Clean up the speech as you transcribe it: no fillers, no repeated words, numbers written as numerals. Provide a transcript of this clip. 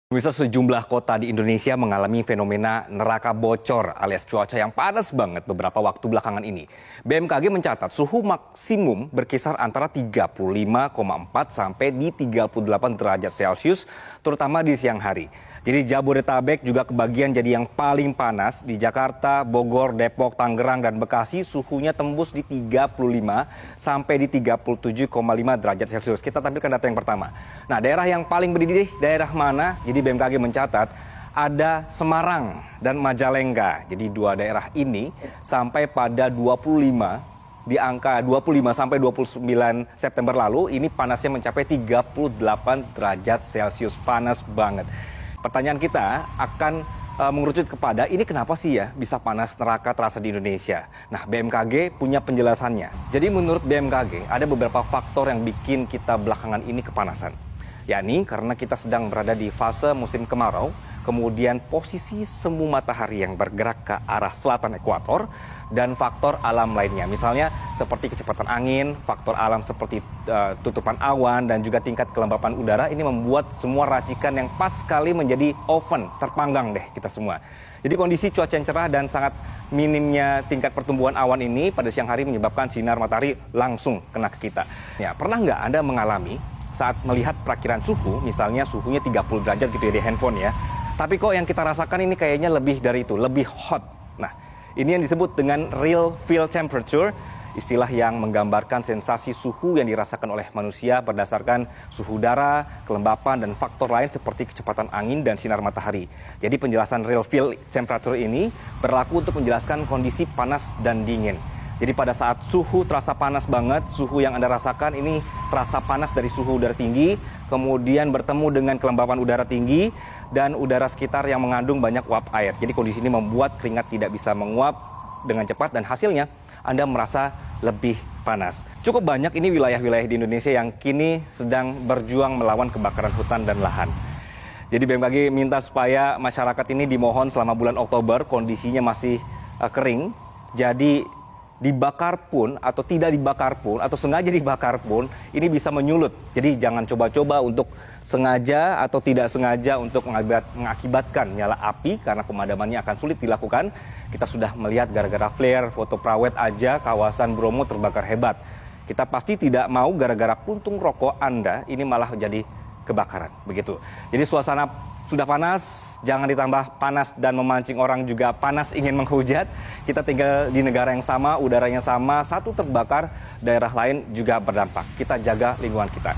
Pemirsa, sejumlah kota di Indonesia mengalami fenomena neraka bocor alias cuaca yang panas banget beberapa waktu belakangan ini. BMKG mencatat suhu maksimum berkisar antara 35,4 sampai di 38 derajat Celcius, terutama di siang hari. Jadi Jabodetabek juga kebagian jadi yang paling panas. Di Jakarta, Bogor, Depok, Tangerang, dan Bekasi suhunya tembus di 35 sampai di 37,5 derajat Celcius. Kita tampilkan data yang pertama. Nah, daerah yang paling mendidih daerah mana? Jadi BMKG mencatat ada Semarang dan Majalengka. Jadi dua daerah ini sampai pada 25 di angka 25 sampai 29 September lalu ini panasnya mencapai 38 derajat Celcius. Panas banget. Pertanyaan kita akan mengerucut kepada ini kenapa sih ya bisa panas neraka terasa di Indonesia. Nah, BMKG punya penjelasannya. Jadi menurut BMKG ada beberapa faktor yang bikin kita belakangan ini kepanasan. Yakni karena kita sedang berada di fase musim kemarau, kemudian posisi semu matahari yang bergerak ke arah selatan ekuator, dan faktor alam lainnya. Misalnya seperti kecepatan angin, faktor alam seperti tutupan awan, dan juga tingkat kelembapan udara. Ini membuat semua racikan yang pas sekali menjadi oven, terpanggang deh kita semua. Jadi kondisi cuaca yang cerah dan sangat minimnya tingkat pertumbuhan awan ini pada siang hari menyebabkan sinar matahari langsung kena ke kita. Ya, pernah nggak Anda mengalami saat melihat perakiran suhu, misalnya suhunya 30 derajat gitu ya di handphone ya. Tapi kok yang kita rasakan ini kayaknya lebih dari itu, lebih hot. Nah, ini yang disebut dengan real field temperature, istilah yang menggambarkan sensasi suhu yang dirasakan oleh manusia berdasarkan suhu udara, kelembapan, dan faktor lain seperti kecepatan angin dan sinar matahari. Jadi penjelasan real field temperature ini berlaku untuk menjelaskan kondisi panas dan dingin. Jadi pada saat suhu terasa panas banget, suhu yang Anda rasakan ini terasa panas dari suhu udara tinggi, kemudian bertemu dengan kelembapan udara tinggi, dan udara sekitar yang mengandung banyak uap air. Jadi kondisi ini membuat keringat tidak bisa menguap dengan cepat dan hasilnya Anda merasa lebih panas. Cukup banyak ini wilayah-wilayah di Indonesia yang kini sedang berjuang melawan kebakaran hutan dan lahan. Jadi BMKG minta supaya masyarakat ini dimohon selama bulan Oktober kondisinya masih kering, jadi dibakar pun atau tidak dibakar pun atau sengaja dibakar pun ini bisa menyulut. Jadi jangan coba-coba untuk sengaja atau tidak sengaja untuk mengakibatkan nyala api karena pemadamannya akan sulit dilakukan. Kita sudah melihat gara-gara flare foto prawet aja kawasan Bromo terbakar hebat. Kita pasti tidak mau gara-gara puntung rokok Anda ini malah jadi kebakaran, begitu. Jadi suasana sudah panas, jangan ditambah panas dan memancing orang juga panas ingin menghujat. Kita tinggal di negara yang sama, udaranya sama, satu terbakar, daerah lain juga berdampak. Kita jaga lingkungan kita.